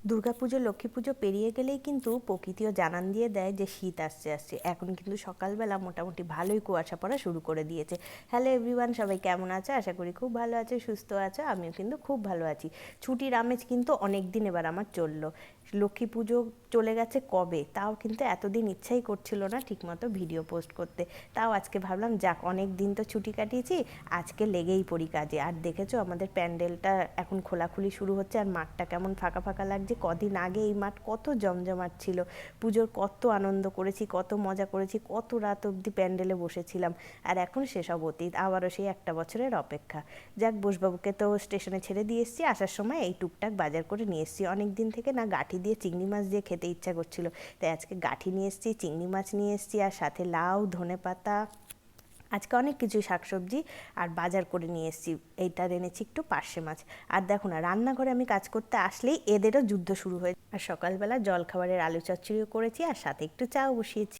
দুর্গাপুজো লক্ষ্মী পুজো পেরিয়ে গেলেই কিন্তু প্রকৃতিও জানান দিয়ে দেয় যে শীত আসছে আসছে। এখন কিন্তু সকালবেলা মোটামুটি ভালোই কুয়াশা পড়া শুরু করে দিয়েছে। হ্যালো এভরিওয়ান, সবাই কেমন আছে? আশা করি খুব ভালো আছে, সুস্থ আছে। আমিও কিন্তু খুব ভালো আছি। ছুটির আমেজ কিন্তু অনেক দিন এবার আমার চললো। লক্ষ্মী পুজো চলে গেছে কবে, তাও কিন্তু এতদিন ইচ্ছাই করছিল না ঠিকমতো ভিডিও পোস্ট করতে। তাও আজকে ভাবলাম যাক, অনেক দিন তো ছুটি কাটিয়েছি, আজকে লেগেই পড়ি কাজে। আর দেখেছো আমাদের প্যান্ডেলটা এখন খোলাখুলি শুরু হচ্ছে, আর মাঠটা কেমন ফাঁকা ফাঁকা লাগছে। কদিন আগে এই মাঠ কত জমজমাট ছিল, পুজোর কত আনন্দ করেছি, কত মজা করেছি, কত রাত অবধি প্যান্ডেলে বসেছিলাম। আর এখন সেসব অতীত, আবারও সেই একটা বছরের অপেক্ষা। যাক, বোসবাবুকে তো স্টেশনে ছেড়ে দিয়ে এসেছি, আসার সময় এই টুকটাক বাজার করে নিয়ে এসেছি। অনেক দিন থেকে না গাঁঠি দিয়ে চিংড়ি মাছ দিয়ে খেতে ইচ্ছা করছিল, তাই আজকে গাঁঠি নিয়ে এসেছি, চিংড়ি মাছ নিয়ে এসেছি, আর সাথে লাউ, ধনেপাতা, আজকে অনেক কিছু শাকসবজি আর বাজার করে নিয়ে এসেছি। এইটার এনেছি একটু পার্শে মাছ। আর দেখো না, রান্নাঘরে আমি কাজ করতে আসলেই এদেরও যুদ্ধ শুরু হয়েছে। আর সকালবেলা জলখাবারের আলু চচ্চড়িও করেছি, আর সাথে একটু চাও বসিয়েছি।